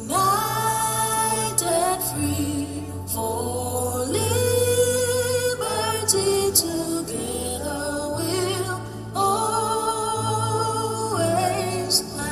United free for liberty, together we'll always stand.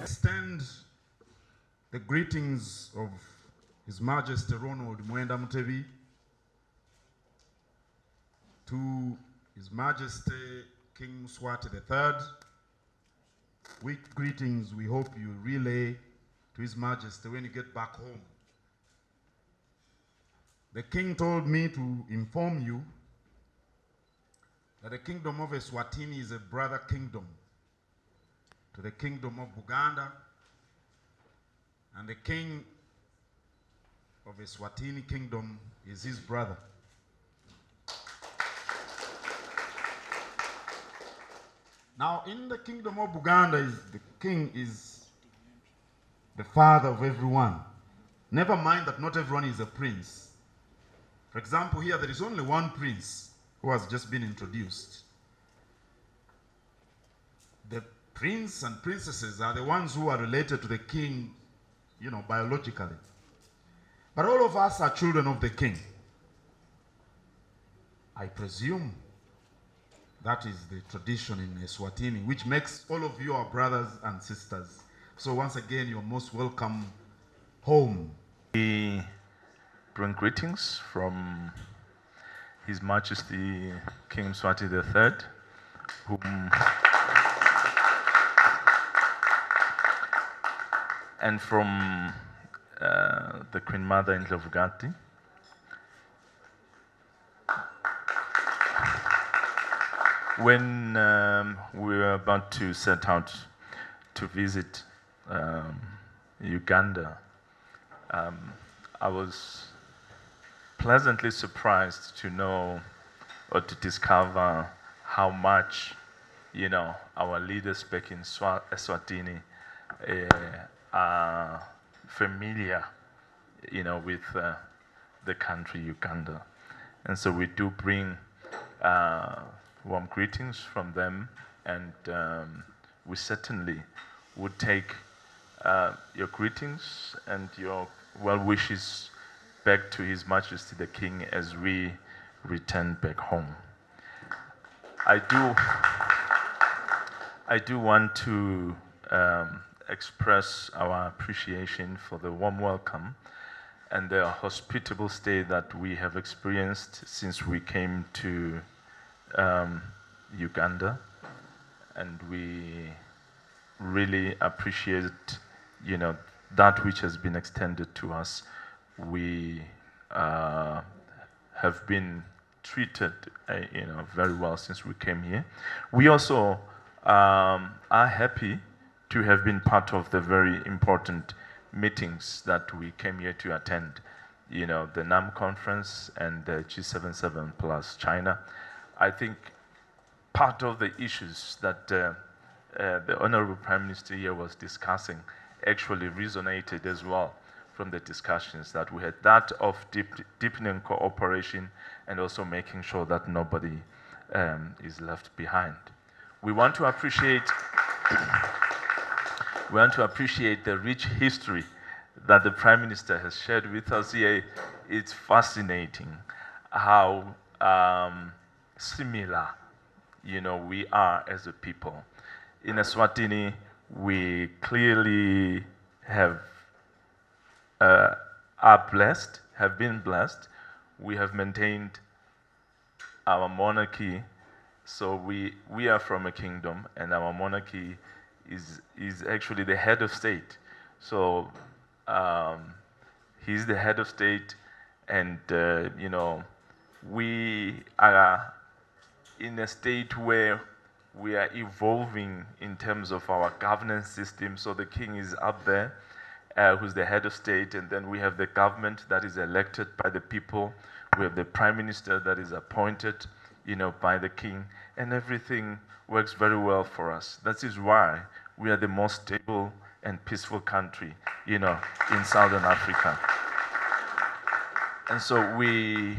Extend the greetings of His Majesty Ronald Mwenda Mutebi to His Majesty King Mswati III. With greetings we hope you relay to His Majesty when you get back home. The King told me to inform you that the Kingdom of Eswatini is a brother kingdom to the Kingdom of Uganda, and the King of Eswatini Kingdom is his brother. Now, in the Kingdom of Uganda, the king is the father of everyone. Never mind that not everyone is a prince. For example, here there is only one prince who has just been introduced. The prince and princesses are the ones who are related to the king, you know, biologically. But all of us are children of the king. I presume that is the tradition in Eswatini, which makes all of you our brothers and sisters. So once again, you're most welcome home. We bring greetings from His Majesty King Mswati III, whom and from the Queen Mother in Ndlovukati. When we were about to set out to visit Uganda, I was pleasantly surprised to know or to discover how much, you know, our leaders back in Eswatini are familiar, you know, with the country Uganda. And so we do bring warm greetings from them, and we certainly would take your greetings and your well wishes back to His Majesty the King as we return back home. I do want to express our appreciation for the warm welcome and the hospitable stay that we have experienced since we came to Uganda, and we really appreciate, you know, that which has been extended to us. We have been treated, you know, very well since we came here. We also are happy to have been part of the very important meetings that we came here to attend. You know, the NAM conference and the G77 plus China. I think part of the issues that the Honorable Prime Minister here was discussing actually resonated as well from the discussions that we had, that of deepening cooperation and also making sure that nobody is left behind. We want to appreciate the rich history that the Prime Minister has shared with us here. It's fascinating how similar, we are as a people. In Eswatini, we clearly are blessed, have been blessed. We have maintained our monarchy. So we are from a kingdom, and our monarchy is actually the head of state. So he's the head of state, and we are in a state where we are evolving in terms of our governance system. So the king is up there, who's the head of state, and then we have the government that is elected by the people. We have the prime minister that is appointed, by the king, and everything works very well for us. That is why we are the most stable and peaceful country, in Southern Africa. And so we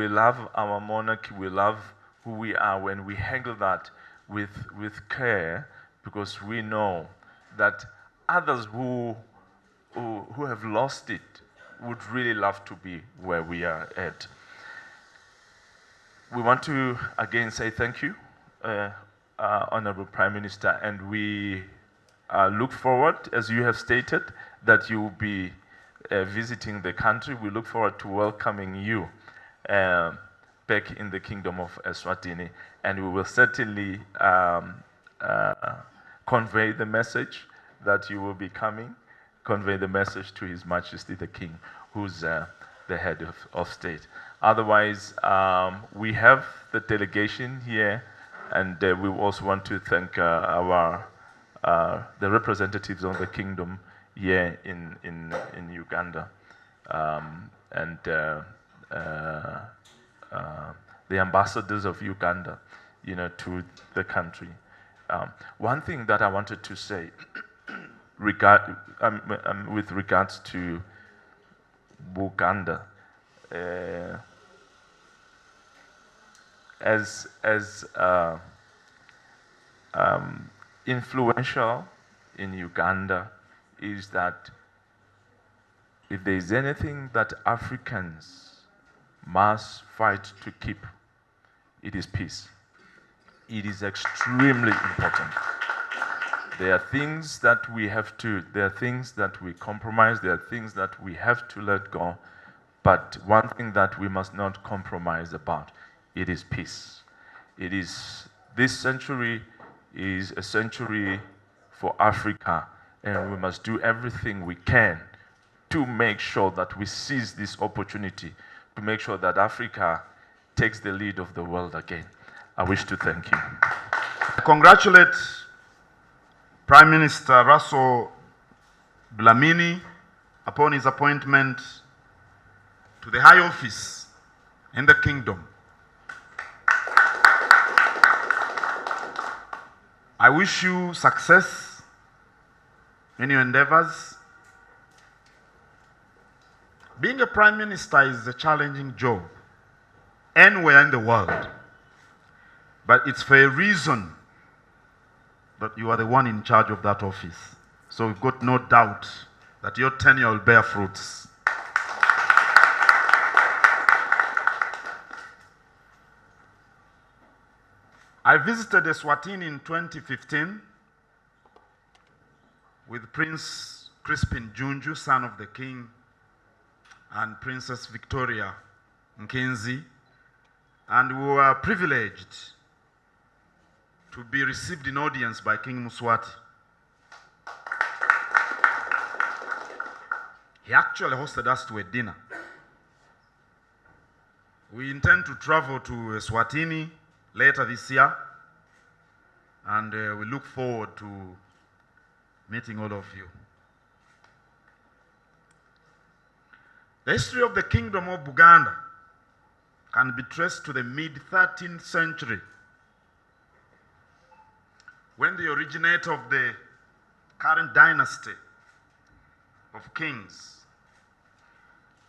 love our monarchy. We love who we are when we handle that with care, because we know that others who have lost it would really love to be where we are at. We want to again say thank you, Honorable Prime Minister, and we look forward, as you have stated, that you will be visiting the country. We look forward to welcoming you back in the Kingdom of Eswatini, and we will certainly convey the message that you will be coming, convey the message to His Majesty the King, who's the head of state. Otherwise, we have the delegation here, and we also want to thank the representatives of the kingdom here in Uganda, and the ambassadors of Uganda, to the country. One thing that I wanted to say with regards to Uganda, as influential in Uganda, is that if there is anything that Africans must fight to keep, it is peace. It is extremely important. There are things that we compromise, there are things that we have to let go, but one thing that we must not compromise about, it is peace. This century is a century for Africa, and we must do everything we can to make sure that we seize this opportunity, to make sure that Africa takes the lead of the world again. I wish to thank you. I congratulate Prime Minister Russell Dlamini upon his appointment to the high office in the kingdom. I wish you success in your endeavors. Being a prime minister is a challenging job anywhere in the world, but it's for a reason that you are the one in charge of that office. So we've got no doubt that your tenure will bear fruits. I visited Eswatini in 2015 with Prince Crispin Junju, son of the king, and Princess Victoria Nkenzi, and we were privileged to be received in audience by King Muswati. He actually hosted us to a dinner. We intend to travel to Eswatini later this year, and we look forward to meeting all of you. The history of the Kingdom of Uganda can be traced to the mid-13th century, when the originator of the current dynasty of kings,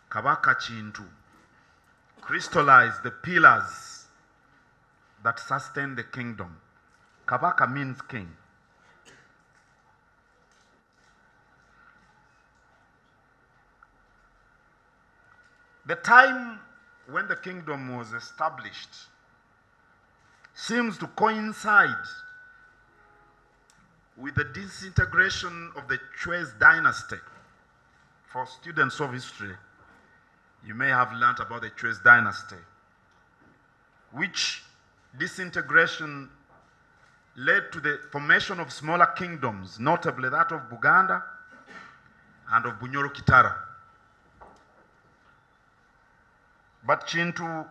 Kabaka Kintu, crystallized the pillars that sustain the kingdom. Kabaka means king. The time when the kingdom was established seems to coincide with the disintegration of the Chwez dynasty. For students of history, you may have learnt about the Chwez dynasty, which disintegration led to the formation of smaller kingdoms, notably that of Buganda and of Bunyoro Kitara. But Kintu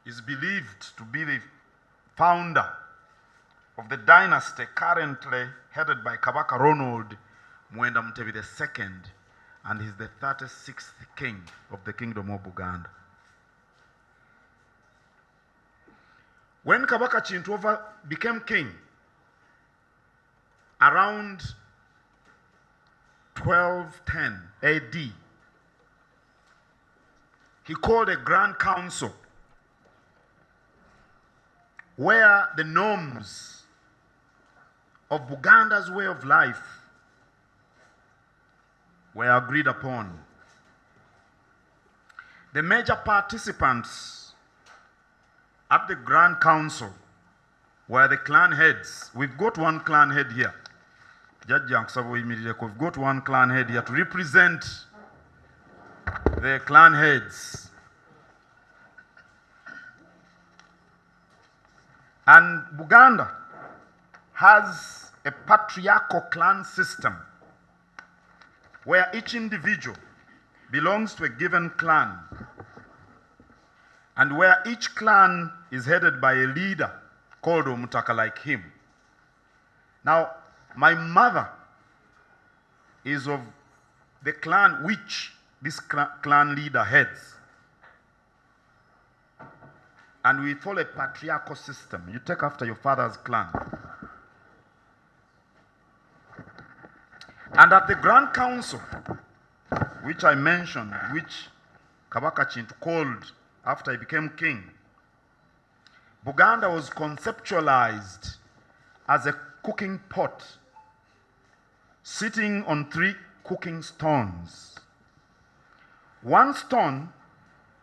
is believed to be the founder of the dynasty currently headed by Kabaka Ronald Mwenda Mutebi II, and he's the 36th king of the Kingdom of Buganda. When Kabaka Kintu became king, around 1210 AD, he called a grand council where the norms of Buganda's way of life were agreed upon. The major participants at the Grand Council were the clan heads. We've got one clan head here. We've got one clan head here to represent the clan heads. And Buganda has a patriarchal clan system where each individual belongs to a given clan, and where each clan is headed by a leader called Omutaka, like him. Now, my mother is of the clan which this clan leader heads. And we follow a patriarchal system. You take after your father's clan. And at the Grand Council, which I mentioned, which Kabaka Kintu called after he became king, Buganda was conceptualized as a cooking pot sitting on 3 cooking stones. One stone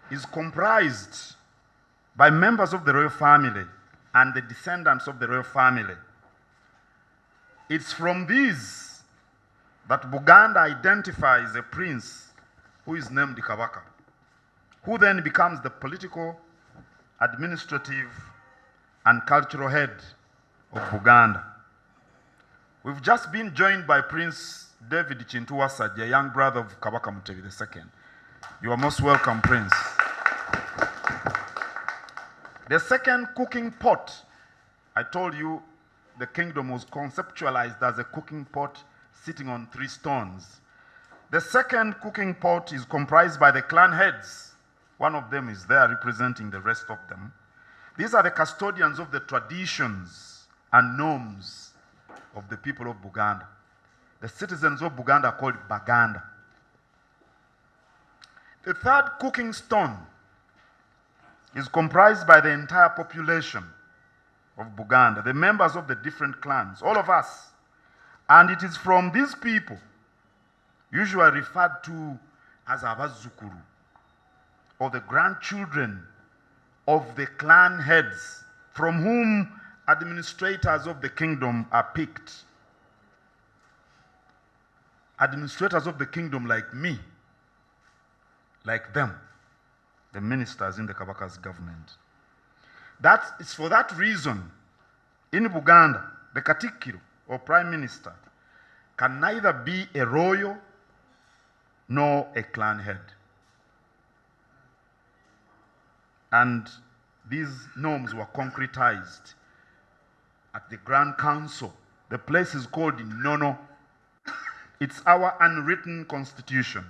is comprised by members of the royal family and the descendants of the royal family. It's from these that Buganda identifies a prince who is named Kabaka, who then becomes the political, administrative, and cultural head of Buganda. We've just been joined by Prince David Kintu Wasajja, a young brother of Kabaka Mutebi II. You are most welcome, Prince. The second cooking pot, I told you the kingdom was conceptualized as a cooking pot sitting on 3 stones. The second cooking pot is comprised by the clan heads. One of them is there representing the rest of them. These are the custodians of the traditions and norms of the people of Buganda. The citizens of Buganda are called Baganda. The third cooking stone is comprised by the entire population of Buganda, the members of the different clans, all of us. And it is from these people, usually referred to as Abazukuru, or the grandchildren of the clan heads, from whom administrators of the kingdom are picked. Administrators of the kingdom like me, like them, the ministers in the Kabaka's government. That is for that reason, in Buganda, the Katikiro, or prime minister, can neither be a royal nor a clan head. And these norms were concretized at the Grand Council. The place is called Nono. It's our unwritten constitution.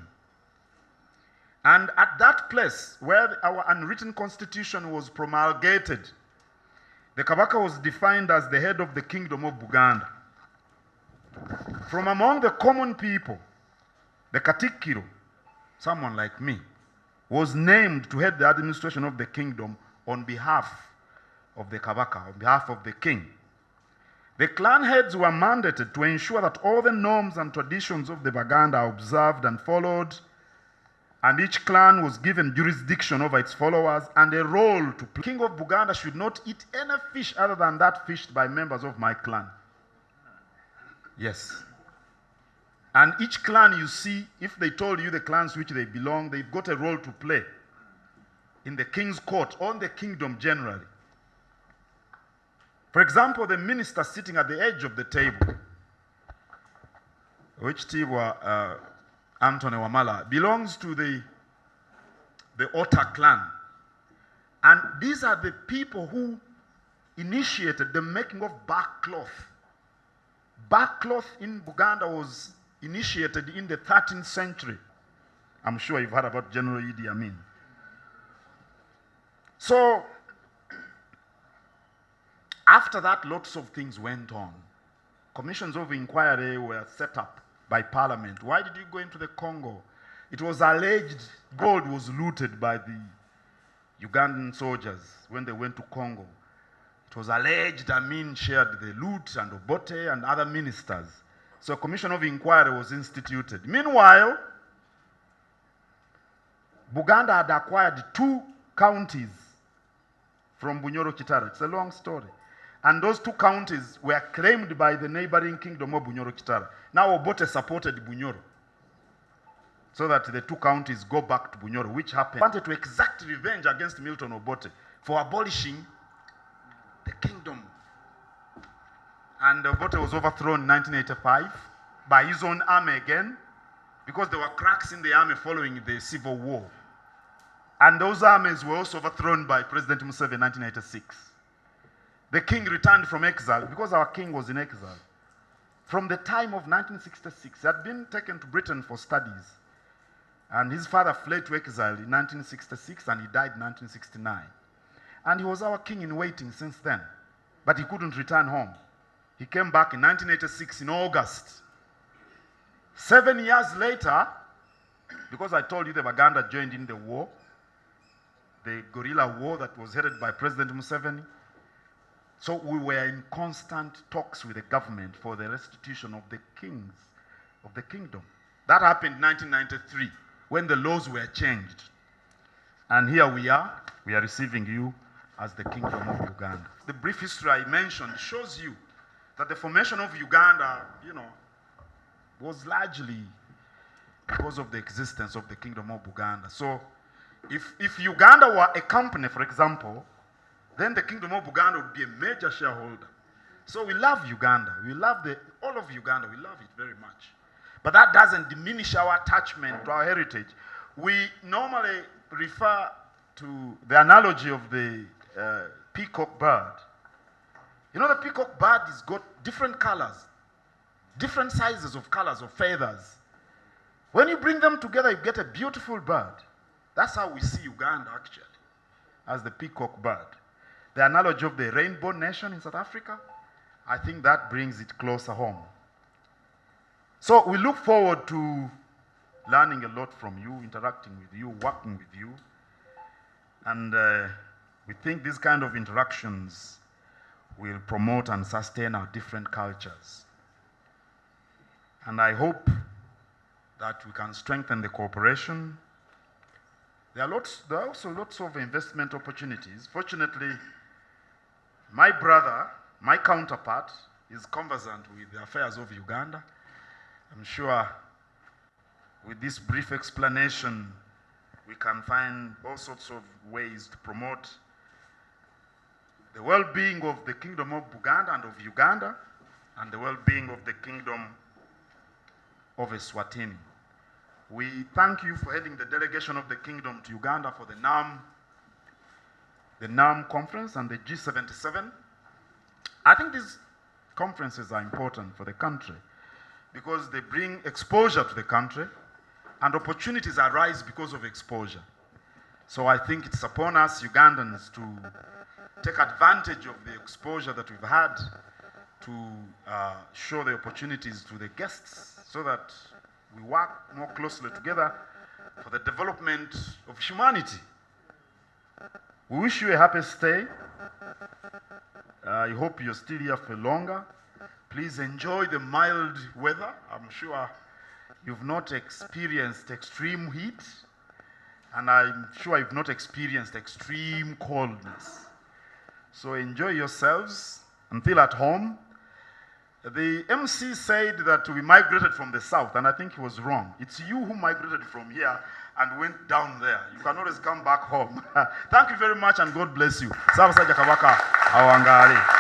And at that place where our unwritten constitution was promulgated, the Kabaka was defined as the head of the kingdom of Buganda. From among the common people, the Katikkiro, someone like me, was named to head the administration of the kingdom on behalf of the Kabaka, on behalf of the king. The clan heads were mandated to ensure that all the norms and traditions of the Baganda are observed and followed, and each clan was given jurisdiction over its followers and a role to play. The king of Buganda should not eat any fish other than that fished by members of my clan. Yes. And each clan, you see, if they told you the clans which they belong, they've got a role to play in the king's court, or in the kingdom generally. For example, the minister sitting at the edge of the table, which Tibwa Anthony Wamala, belongs to the Ota clan. And these are the people who initiated the making of bark cloth. Bark cloth in Buganda was initiated in the 13th century. I'm sure you've heard about General Idi Amin. So, after that, lots of things went on. Commissions of inquiry were set up by Parliament. Why did you go into the Congo? It was alleged gold was looted by the Ugandan soldiers when they went to Congo. It was alleged Amin shared the loot, and Obote and other ministers. So a commission of inquiry was instituted. Meanwhile, Buganda had acquired 2 counties from Bunyoro Kitara. It's a long story. And those 2 counties were claimed by the neighboring kingdom of Bunyoro Kitara. Now Obote supported Bunyoro, so that the 2 counties go back to Bunyoro, which happened. Wanted to exact revenge against Milton Obote for abolishing the kingdom. And Obote was overthrown in 1985 by his own army again, because there were cracks in the army following the civil war. And those armies were also overthrown by President Museveni in 1986. The king returned from exile, because our king was in exile. From the time of 1966, he had been taken to Britain for studies. And his father fled to exile in 1966, and he died in 1969. And he was our king in waiting since then. But he couldn't return home. He came back in 1986 in August. 7 years later, because I told you the Baganda joined in the war, the guerrilla war that was headed by President Museveni. So we were in constant talks with the government for the restitution of the kings of the kingdom. That happened in 1993, when the laws were changed. And here we are receiving you as the kingdom of Uganda. The brief history I mentioned shows you that the formation of Uganda, was largely because of the existence of the kingdom of Uganda. So if Uganda were a company, for example, then the kingdom of Uganda would be a major shareholder. So we love Uganda. We love all of Uganda. We love it very much. But that doesn't diminish our attachment to our heritage. We normally refer to the analogy of the peacock bird. The peacock bird has got different colors, different sizes of colors of feathers. When you bring them together, you get a beautiful bird. That's how we see Uganda, actually, as the peacock bird. The analogy of the rainbow nation in South Africa, I think that brings it closer home. So we look forward to learning a lot from you, interacting with you, working with you. And we think these kind of interactions will promote and sustain our different cultures. And I hope that we can strengthen the cooperation. There are also lots of investment opportunities. Fortunately, my brother, my counterpart, is conversant with the affairs of Uganda. I'm sure with this brief explanation, we can find all sorts of ways to promote the well-being of the kingdom of Buganda and of Uganda, and the well-being of the kingdom of Eswatini. We thank you for heading the delegation of the kingdom to Uganda for the NAM conference and the G77. I think these conferences are important for the country because they bring exposure to the country, and opportunities arise because of exposure. So I think it's upon us Ugandans to take advantage of the exposure that we've had to show the opportunities to the guests so that we work more closely together for the development of humanity. We wish you a happy stay. I hope you're still here for longer. Please enjoy the mild weather. I'm sure you've not experienced extreme heat, and I'm sure you've not experienced extreme coldness. So enjoy yourselves and feel at home. The MC said that we migrated from the south, and I think he was wrong. It's you who migrated from here and went down there. You can always come back home. Thank you very much, and God bless you. Ssaabasajja Kabaka awangaale.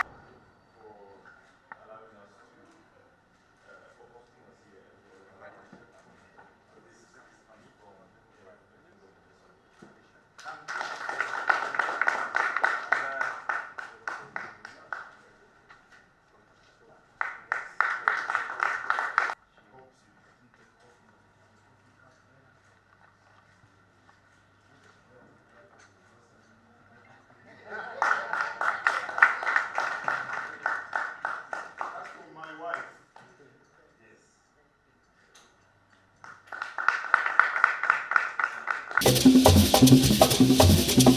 My wife. Yes.